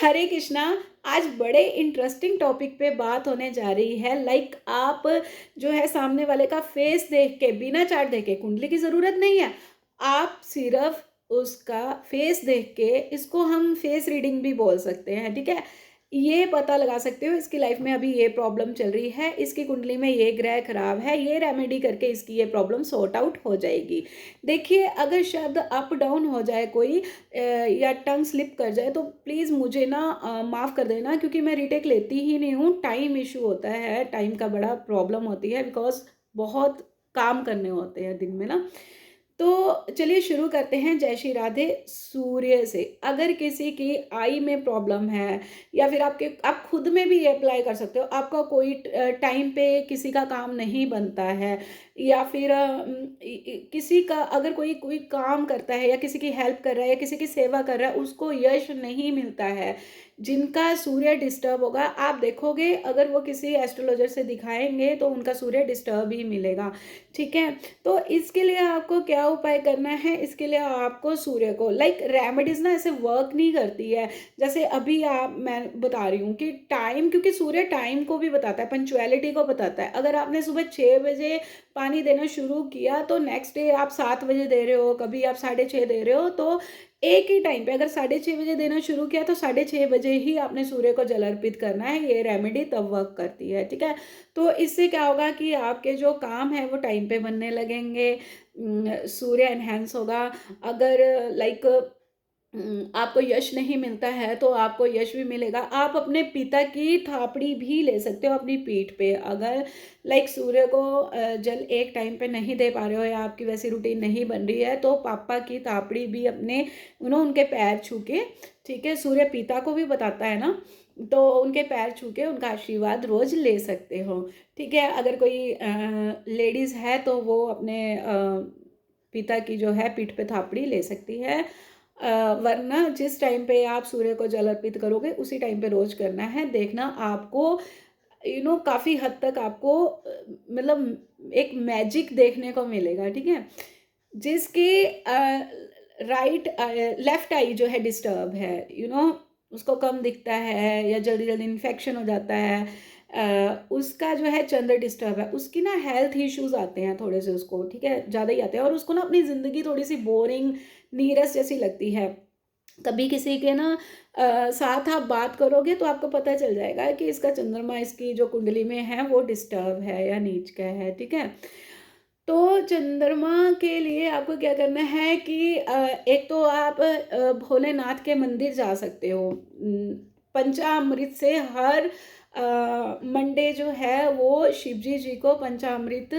हरे कृष्णा। आज बड़े interesting topic पे बात होने जा रही है। लाइक आप जो है सामने वाले का फेस देख के, बिना चार्ट देखे, कुंडली की ज़रूरत नहीं है। आप सिर्फ उसका फेस देख के, इसको हम फेस रीडिंग भी बोल सकते हैं, ठीक है? ये पता लगा सकते हो इसकी लाइफ में अभी ये प्रॉब्लम चल रही है, इसकी कुंडली में ये ग्रह खराब है, ये रेमेडी करके इसकी ये प्रॉब्लम सॉर्ट आउट हो जाएगी। देखिए, अगर शब्द अप डाउन हो जाए कोई या टंग स्लिप कर जाए तो प्लीज़ मुझे ना माफ़ कर देना, क्योंकि मैं रीटेक लेती ही नहीं हूँ। टाइम इशू होता है, टाइम का बड़ा प्रॉब्लम होती है, बिकॉज़ बहुत काम करने होते हैं दिन में ना। तो चलिए शुरू करते हैं। जय श्री राधे। सूर्य से अगर किसी की आई में प्रॉब्लम है, या फिर आप खुद में भी ये अप्लाई कर सकते हो, आपका कोई टाइम पे किसी का काम नहीं बनता है, या फिर किसी का अगर कोई कोई काम करता है या किसी की हेल्प कर रहा है या किसी की सेवा कर रहा है, उसको यश नहीं मिलता है, जिनका सूर्य डिस्टर्ब होगा, आप देखोगे अगर वो किसी एस्ट्रोलॉजर से दिखाएंगे तो उनका सूर्य डिस्टर्ब ही मिलेगा, ठीक है? तो इसके लिए आपको क्या उपाय करना है? इसके लिए आपको सूर्य को लाइक रेमेडीज ना ऐसे वर्क नहीं करती है। जैसे अभी आप मैं बता रही हूँ कि टाइम, क्योंकि सूर्य टाइम को भी बताता है, पंचुअलिटी को बताता है। अगर आपने सुबह 6 बजे पानी देना शुरू किया तो नेक्स्ट डे आप 7 बजे दे रहे हो, कभी आप 6:30 दे रहे हो, तो एक ही टाइम पे अगर 6:30 बजे देना शुरू किया तो 6:30 बजे ही आपने सूर्य को जल अर्पित करना है। ये रेमेडी तब वर्क करती है, ठीक है? तो इससे क्या होगा कि आपके जो काम है वो टाइम पे बनने लगेंगे। सूर्य एनहेंस होगा। अगर लाइक आपको यश नहीं मिलता है तो आपको यश भी मिलेगा। आप अपने पिता की थापड़ी भी ले सकते हो अपनी पीठ पे। अगर लाइक सूर्य को जल एक टाइम पे नहीं दे पा रहे हो या आपकी वैसी रूटीन नहीं बन रही है, तो पापा की थापड़ी भी अपने उनके पैर छू के, ठीक है? सूर्य पिता को भी बताता है ना, तो उनके पैर छू के उनका आशीर्वाद रोज ले सकते हो, ठीक है? अगर कोई लेडीज़ है तो वो अपने पिता की जो है पीठ पे थापड़ी ले सकती है। वरना जिस टाइम पे आप सूर्य को जल अर्पित करोगे उसी टाइम पे रोज करना है। देखना आपको काफ़ी हद तक आपको मतलब एक मैजिक देखने को मिलेगा, ठीक है? जिसकी राइट लेफ्ट आई जो है डिस्टर्ब है, उसको कम दिखता है या जल्दी जल्दी इन्फेक्शन हो जाता है, उसका जो है चंद्र डिस्टर्ब है, उसकी ना हेल्थ इश्यूज आते हैं थोड़े से, उसको, ठीक है, ज़्यादा ही आते हैं, और उसको ना अपनी ज़िंदगी थोड़ी सी बोरिंग, नीरस जैसी लगती है। कभी किसी के ना साथ आप बात करोगे तो आपको पता चल जाएगा कि इसका चंद्रमा इसकी जो कुंडली में है वो डिस्टर्ब है या नीच का है, ठीक है? तो चंद्रमा के लिए आपको क्या करना है कि एक तो आप भोलेनाथ के मंदिर जा सकते हो। पंचामृत से हर मंडे जो है वो शिवजी जी को पंचामृत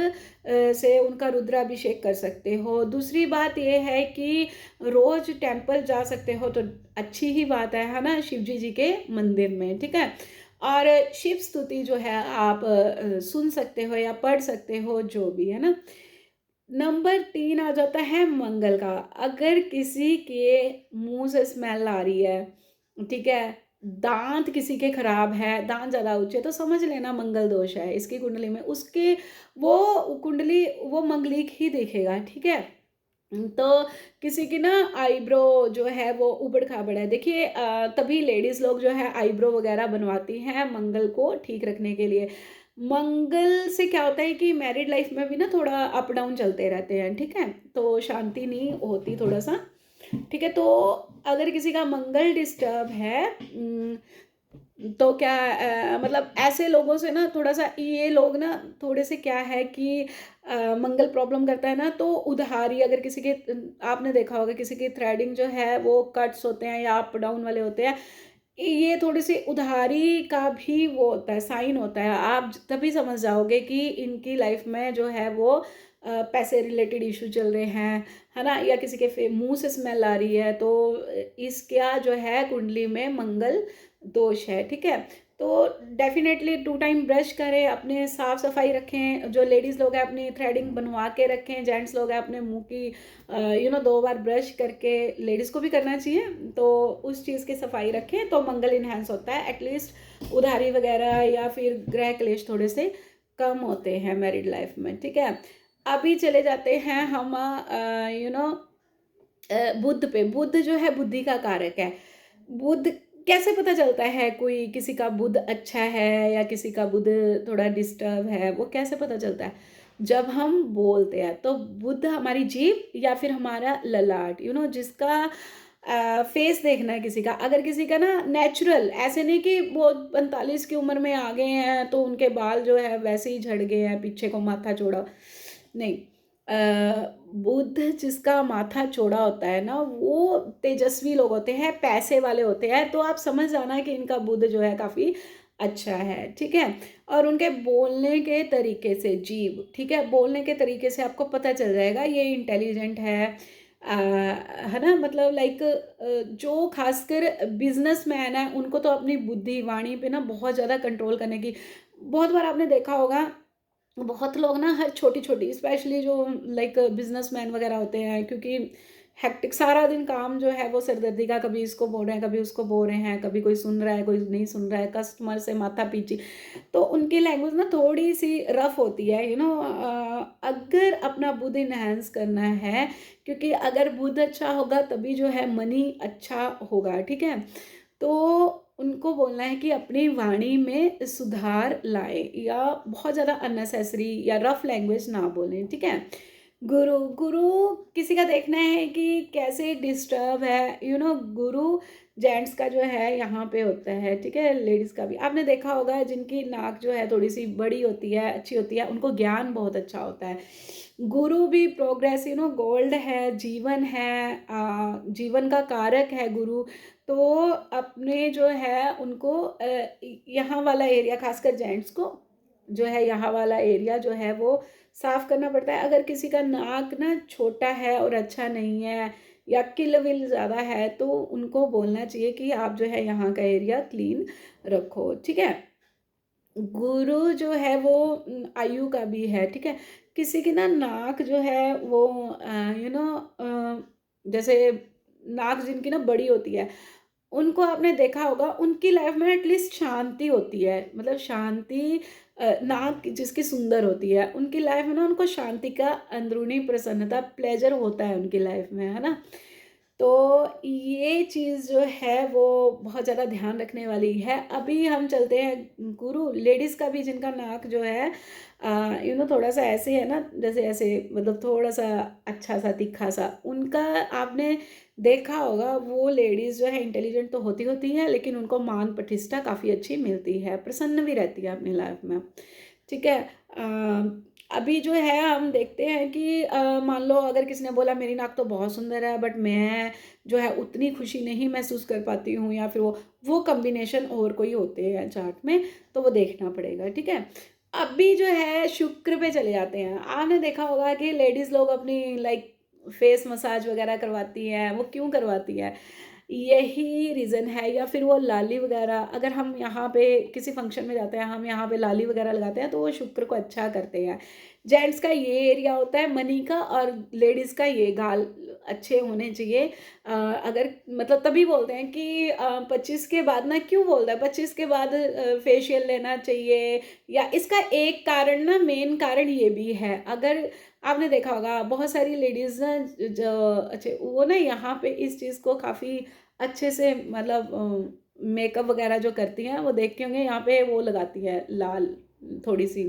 से उनका रुद्राभिषेक कर सकते हो। दूसरी बात ये है कि रोज टेम्पल जा सकते हो तो अच्छी ही बात है ना, शिवजी जी के मंदिर में, ठीक है? और शिव स्तुति जो है आप सुन सकते हो या पढ़ सकते हो, जो भी है ना। नंबर 3 आ जाता है मंगल का। अगर किसी के मुंह से स्मेल आ रही है, ठीक है, दांत किसी के खराब है, दांत ज़्यादा ऊंचे, तो समझ लेना मंगल दोष है इसकी कुंडली में। उसके वो कुंडली वो मंगलिक ही देखेगा, ठीक है? तो किसी की ना आईब्रो जो है वो उबड़ खाबड़ है, देखिए तभी लेडीज लोग जो है आईब्रो वगैरह बनवाती हैं मंगल को ठीक रखने के लिए। मंगल से क्या होता है कि मैरिड लाइफ में भी ना थोड़ा अप डाउन चलते रहते हैं, ठीक है? तो शांति नहीं होती थोड़ा सा, ठीक है? तो अगर किसी का मंगल डिस्टर्ब है, तो क्या मतलब ऐसे लोगों से ना थोड़ा सा, ये लोग ना थोड़े से क्या है कि मंगल प्रॉब्लम करता है ना, तो उधारी अगर किसी के, आपने देखा होगा किसी की थ्रेडिंग जो है वो कट्स होते हैं या अप डाउन वाले होते हैं, ये थोड़ी सी उधारी का भी वो होता है, साइन होता है। आप तभी समझ जाओगे कि इनकी लाइफ में जो है वो पैसे रिलेटेड इशू चल रहे हैं, है ना? या किसी के मुंह से स्मेल आ रही है, तो इसका जो है कुंडली में मंगल दोष है, ठीक है? तो डेफिनेटली 2 टाइम ब्रश करें, अपने साफ सफाई रखें। जो लेडीज़ लोग हैं अपनी थ्रेडिंग बनवा के रखें, जेंट्स लोग हैं अपने मुंह की 2 बार ब्रश करके, लेडीज़ को भी करना चाहिए, तो उस चीज़ की सफाई रखें तो मंगल इन्हेंस होता है। एटलीस्ट उधारी वगैरह या फिर ग्रह क्लेश थोड़े से कम होते हैं मैरिड लाइफ में, ठीक है? अभी चले जाते हैं हम बुध पे। बुध जो है बुद्धि का कारक है। बुध कैसे पता चलता है कोई किसी का बुध अच्छा है या किसी का बुध थोड़ा डिस्टर्ब है, वो कैसे पता चलता है? जब हम बोलते हैं, तो बुध हमारी जीभ या फिर हमारा ललाट, जिसका फेस देखना है किसी का। अगर किसी का ना नेचुरल, ऐसे नहीं कि वो 45 की उम्र में आ गए हैं तो उनके बाल जो है वैसे ही झड़ गए हैं, पीछे को माथा चौड़ा, नहीं। बुध जिसका माथा चौड़ा होता है ना, वो तेजस्वी लोग होते हैं, पैसे वाले होते हैं, तो आप समझ जाना कि इनका बुध जो है काफ़ी अच्छा है, ठीक है? और उनके बोलने के तरीके से, जीभ, ठीक है? बोलने के तरीके से आपको पता चल जाएगा ये इंटेलिजेंट है ना? मतलब लाइक जो खासकर बिजनेसमैन है, उनको तो अपनी बुद्धि वाणी पे ना बहुत ज़्यादा कंट्रोल करने की, बहुत बार आपने देखा होगा, बहुत लोग ना हर छोटी-छोटी, स्पेशली जो लाइक बिज़नेसमैन वग़ैरह होते हैं, क्योंकि हेक्टिक सारा दिन काम जो है वो सिरदर्दी का, कभी इसको बोल रहे हैं, कभी उसको बोल रहे हैं, कभी कोई सुन रहा है, कोई नहीं सुन रहा है, कस्टमर से माथा-पीची, तो उनकी लैंग्वेज ना थोड़ी-सी रफ़ होती है, अगर अपना बुद्ध एनहांस करना है, क्योंकि अगर बुद्ध अच्छा होगा तभी जो है मनी अच्छा होगा, ठीक है? तो उनको बोलना है कि अपनी वाणी में सुधार लाएँ या बहुत ज़्यादा अननेसेसरी या रफ़ लैंग्वेज ना बोलें, ठीक है? गुरु, गुरु किसी का देखना है कि कैसे डिस्टर्ब है, गुरु जेंट्स का जो है यहाँ पे होता है, ठीक है? लेडीज़ का भी। आपने देखा होगा जिनकी नाक जो है थोड़ी-सी बड़ी होती है, अच्छी होती है, उनको ज्ञान बहुत अच्छा होता है। गुरु भी प्रोग्रेस, गोल्ड है, जीवन है, जीवन का कारक है गुरु। तो अपने जो है उनको यहाँ वाला एरिया, खासकर जेंट्स को जो है यहाँ वाला एरिया जो है वो साफ करना पड़ता है। अगर किसी का नाक ना छोटा है और अच्छा नहीं है या किल-विल ज़्यादा है, तो उनको बोलना चाहिए कि आप जो है यहाँ का एरिया क्लीन रखो, ठीक है? गुरु जो है वो आयु का भी है, ठीक है? किसी की ना नाक जो है वो जैसे नाक जिनकी ना बड़ी होती है, उनको आपने देखा होगा, उनकी लाइफ में एटलीस्ट शांति होती है। मतलब शांति, नाक जिसकी सुंदर होती है, उनकी लाइफ में ना उनको शांति का, अंदरूनी प्रसन्नता, प्लेज़र होता है उनकी लाइफ में, है ना? तो ये चीज़ जो है वो बहुत ज़्यादा ध्यान रखने वाली है। अभी हम चलते हैं गुरु, लेडीज़ का भी जिनका नाक जो है थोड़ा-सा ऐसे है ना, जैसे ऐसे, मतलब थोड़ा-सा अच्छा-सा, तीखा-सा, उनका आपने देखा होगा, वो लेडीज़ जो है इंटेलिजेंट तो होती हैं, लेकिन उनको मान प्रतिष्ठा काफ़ी अच्छी मिलती है, प्रसन्न भी रहती है अपनी लाइफ में, ठीक है? अभी जो है हम देखते हैं कि मान लो अगर किसी ने बोला मेरी नाक तो बहुत सुंदर है, बट मैं जो है उतनी खुशी नहीं महसूस कर पाती हूँ, या फिर वो कॉम्बिनेशन और कोई होते हैं चार्ट में, तो वो देखना पड़ेगा, ठीक है? अभी जो है शुक्र पे चले जाते हैं। आपने देखा होगा कि लेडीज़ लोग अपनी लाइक फेस मसाज वगैरह करवाती हैं, वो क्यों करवाती हैं? यही रीज़न है, या फिर वो लाली वगैरह, अगर हम यहाँ पे किसी फंक्शन में जाते हैं, हम यहाँ पे लाली वगैरह लगाते हैं, तो वो शुक्र को अच्छा करते हैं। जेंट्स का ये एरिया होता है मनी का, और लेडीज़ का ये गाल अच्छे होने चाहिए। अगर मतलब तभी बोलते हैं कि 25 के बाद ना, क्यों बोलता है 25 के बाद फेशियल लेना चाहिए, या इसका एक कारण ना, मेन कारण ये भी है। अगर आपने देखा होगा बहुत सारी लेडीज़ ना, जो अच्छे वो ना यहाँ पे इस चीज़ को काफ़ी अच्छे से, मतलब मेकअप वगैरह जो करती हैं, वो देखते होंगे यहाँ पे वो लगाती है लाल, थोड़ी-सी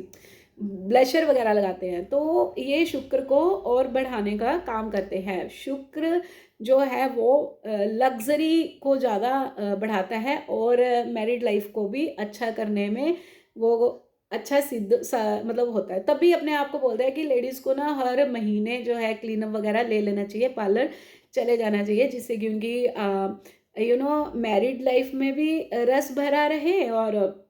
ब्लशर वगैरह लगाते हैं, तो ये शुक्र को और बढ़ाने का काम करते हैं। शुक्र जो है वो लग्ज़री को ज़्यादा बढ़ाता है, और मैरिड लाइफ़ को भी अच्छा करने में वो अच्छा सिद्ध सा मतलब होता है। तभी अपने आप को बोलते हैं कि लेडीज़ को ना हर महीने जो है क्लीनअप वगैरह ले लेना चाहिए, पार्लर चले जाना चाहिए, जिससे कि उनकी मैरिड लाइफ़ में भी रस भरा रहे, और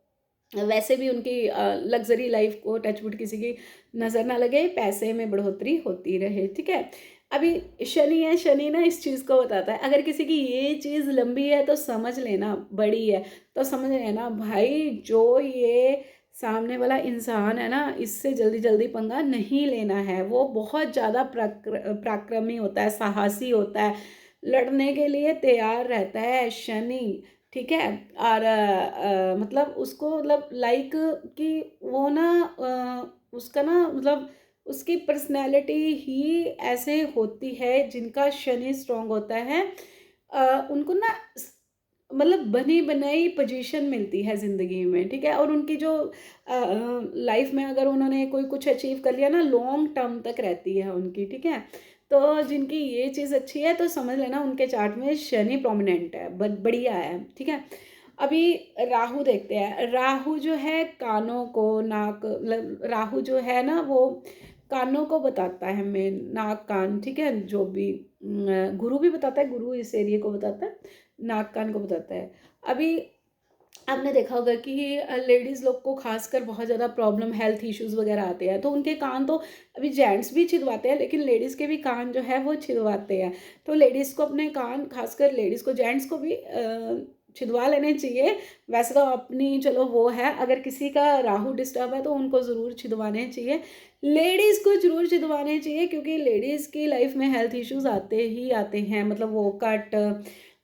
वैसे भी उनकी लग्ज़री लाइफ़ को टचवुड किसी की नज़र ना लगे, पैसे में बढ़ोतरी होती रहे, ठीक है? अभी शनि है, शनि ना इस चीज़ को बताता है, अगर किसी की ये चीज़ लंबी है तो समझ लेना, बड़ी है तो समझ लेना भाई, जो ये सामने वाला इंसान है ना, इससे जल्दी-जल्दी पंगा नहीं लेना है। वो बहुत ज़्यादा पराक्रमी होता है, साहसी होता है, लड़ने के लिए तैयार रहता है शनि। ठीक है? और मतलब उसको, मतलब लाइक कि वो ना उसका ना, मतलब उसकी पर्सनैलिटी ही ऐसे होती है, जिनका शनि स्ट्रॉन्ग होता है, उनको ना मतलब बनी बनाई पोजीशन मिलती है ज़िंदगी में, ठीक है? और उनकी जो लाइफ में अगर उन्होंने कोई कुछ अचीव कर लिया ना, लॉन्ग टर्म तक रहती है उनकी, ठीक है? तो जिनकी ये चीज़ अच्छी है तो समझ लेना उनके चार्ट में शनि प्रोमिनेंट है, बढ़िया है, ठीक है? अभी राहु देखते हैं। राहु जो है कानों को, नाक, मतलब राहु जो है ना वो कानों को बताता है, मेन नाक कान, ठीक है? जो भी गुरु भी बताता है, गुरु इस एरिया को बताता है, नाक कान को बताता है। अभी आपने देखा होगा कि लेडीज़ लोग को खासकर बहुत ज़्यादा प्रॉब्लम, हेल्थ इश्यूज़ वगैरह आते हैं, तो उनके कान तो अभी जेंट्स भी छिदवाते हैं, लेकिन लेडीज़ के भी कान जो है वो छिदवाते हैं। तो लेडीज़ को अपने कान, खासकर लेडीज़ को, जेंट्स को भी छिदवा लेने चाहिए। वैसे तो अपनी चलो वो है, अगर किसी का राहु डिस्टर्ब है तो उनको ज़रूर छिदवाने चाहिए। लेडीज़ को ज़रूर छिदवाने चाहिए, क्योंकि लेडीज़ की लाइफ में हेल्थ इश्यूज़ आते ही आते हैं, मतलब वो कट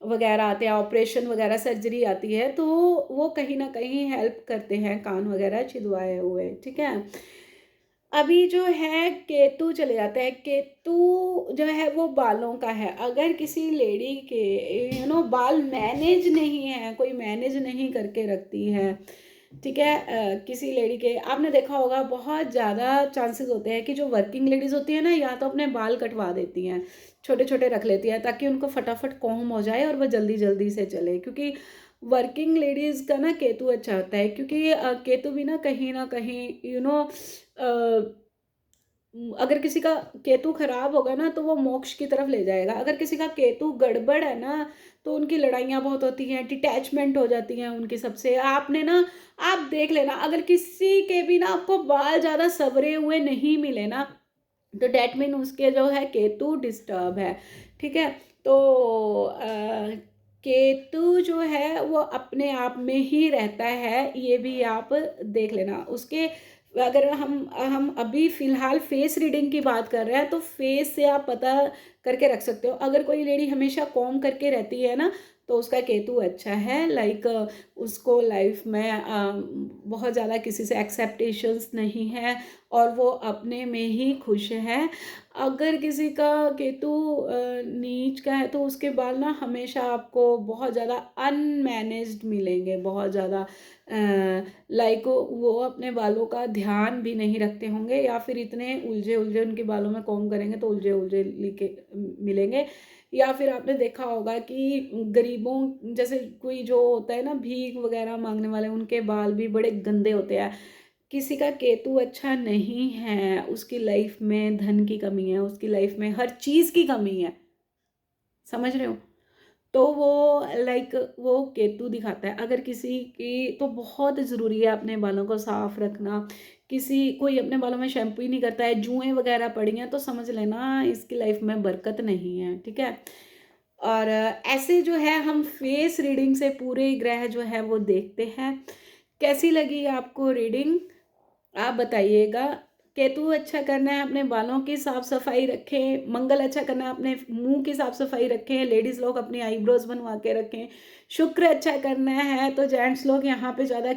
वगैरह आते हैं, ऑपरेशन वगैरह, सर्जरी आती है, तो वो कहीं न कहीं हेल्प करते हैं कान वगैरह छिदवाए हुए, ठीक है? अभी जो है केतु चले जाते हैं। केतु जो है वो बालों का है। अगर किसी लेडी के बाल मैनेज नहीं है, कोई मैनेज नहीं करके रखती है, ठीक है? किसी लेडी के आपने देखा होगा बहुत ज़्यादा चांसेस होते हैं कि जो वर्किंग लेडीज़ होती है ना, या तो अपने बाल कटवा देती हैं, छोटे-छोटे रख लेती हैं ताकि उनको फटाफट कॉम्ब हो जाए और वो जल्दी-जल्दी से चले, क्योंकि वर्किंग लेडीज़ का ना केतु अच्छा होता है, क्योंकि केतु भी ना कहीं अगर किसी का केतु खराब होगा ना तो वो मोक्ष की तरफ ले जाएगा। अगर किसी का केतु गड़बड़ है ना, तो उनकी लड़ाइयाँ बहुत होती हैं, डिटैचमेंट हो जाती हैं उनकी सबसे। आपने ना, आप देख लेना, अगर किसी के भी ना आपको बाल ज़्यादा संवरे हुए नहीं मिले ना, तो डैट मीन उसके जो है केतु डिस्टर्ब है, ठीक है? तो केतु जो है वो अपने आप में ही रहता है, ये भी आप देख लेना। उसके अगर हम अभी फ़िलहाल फेस रीडिंग की बात कर रहे हैं, तो फेस से आप पता करके रख सकते हो। अगर कोई लेडी हमेशा कॉम्ब करके रहती है ना, तो उसका केतु अच्छा है, लाइक उसको लाइफ में बहुत ज़्यादा किसी से एक्सेप्टेशंस नहीं है और वो अपने में ही खुश है। अगर किसी का केतु नीच का है, तो उसके बाल ना हमेशा आपको बहुत ज़्यादा अनमैनेज्ड मिलेंगे, बहुत ज़्यादा लाइक वो अपने बालों का ध्यान भी नहीं रखते होंगे, या फिर इतने उलझे-उलझे उनके बालों में कॉम्ब करेंगे तो उलझे-उलझे लिके मिलेंगे। या फिर आपने देखा होगा कि गरीबों जैसे कोई जो होता है ना, भीख वगैरह माँगने वाले, उनके बाल भी बड़े गंदे होते हैं। किसी का केतु अच्छा नहीं है, उसकी लाइफ में धन की कमी है, उसकी लाइफ में हर चीज़ की कमी है, समझ रहे हो? तो वो लाइक वो केतु दिखाता है। अगर किसी की, तो बहुत ज़रूरी है अपने बालों को साफ रखना। किसी कोई अपने बालों में शैम्पू ही नहीं करता है, जुएँ वगैरह पड़ी हैं, तो समझ लेना इसकी लाइफ में बरकत नहीं है, ठीक है? और ऐसे जो है हम फेस रीडिंग से पूरे ग्रह जो है वो देखते हैं। कैसी लगी आपको रीडिंग? आप बताइएगा। केतु अच्छा करना है, अपने बालों की साफ-सफाई रखें, मंगल अच्छा करना है, अपने मुँह की साफ-सफाई रखें, लेडीज़ लोग अपनी आईब्रोज़ बनवा के रखें। शुक्र अच्छा करना है तो जेंट्स लोग यहाँ पे ज़्यादा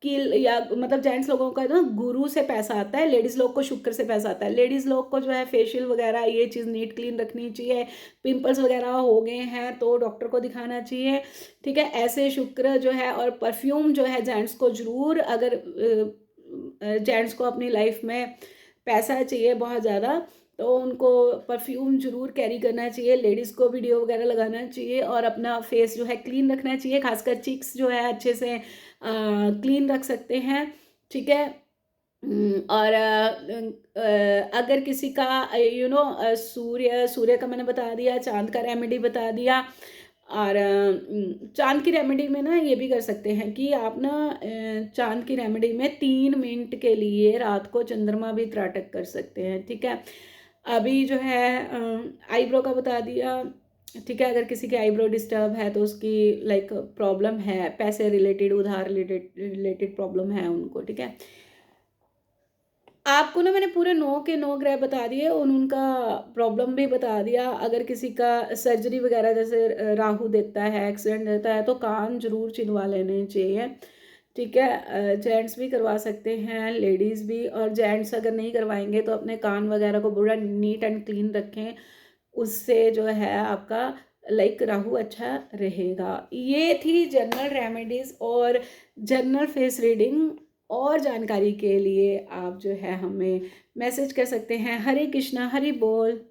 कील, या मतलब जेंट्स लोगों का ना गुरु से पैसा आता है, लेडीज़ लोग को शुक्र से पैसा आता है। लेडीज़ लोग को जो है फेशियल वगैरह ये चीज़ नीट क्लीन रखनी चाहिए, पिंपल्स वगैरह हो गए हैं तो डॉक्टर को दिखाना चाहिए, ठीक है? ऐसे शुक्र जो है, और परफ्यूम जो है जेंट्स को ज़रूर, अगर जेंट्स को अपनी लाइफ में पैसा चाहिए बहुत ज़्यादा, तो उनको परफ्यूम ज़रूर कैरी करना चाहिए। लेडीज़ को भी डियो वगैरह लगाना चाहिए और अपना फेस जो है क्लीन रखना चाहिए, खासकर चिक्स जो है अच्छे से क्लीन रख सकते हैं, ठीक है? और अगर किसी का सूर्य सूर्य का मैंने बता दिया, चाँद का रेमेडी बता दिया, और चाँद की रेमेडी में ना ये भी कर सकते हैं कि आप ना चाँद की रेमेडी में 3 मिनट के लिए रात को चंद्रमा भी त्राटक कर सकते हैं, ठीक है? अभी जो है आईब्रो का बता दिया, ठीक है? अगर किसी की आईब्रो डिस्टर्ब है तो उसकी लाइक प्रॉब्लम है, पैसे रिलेटेड, उधार रिलेटेड रिलेटेड प्रॉब्लम है उनको, ठीक है? आपको ना मैंने पूरे 9 के 9 ग्रह बता दिए और उनका प्रॉब्लम भी बता दिया। अगर किसी का सर्जरी वगैरह, जैसे राहु देता है, एक्सीडेंट देता है, तो कान ज़रूर छिदवा लेने चाहिए, ठीक है? जेंट्स भी करवा सकते हैं, लेडीज़ भी। और जेंट्स अगर नहीं करवाएँगे तो अपने कान वगैरह को पूरा नीट एंड क्लीन रखें, उससे जो है आपका लाइक राहु अच्छा रहेगा। ये थी जनरल रेमेडीज़ और जनरल फेस रीडिंग। और जानकारी के लिए आप जो है हमें मैसेज कर सकते हैं। हरे कृष्णा, हरि बोल।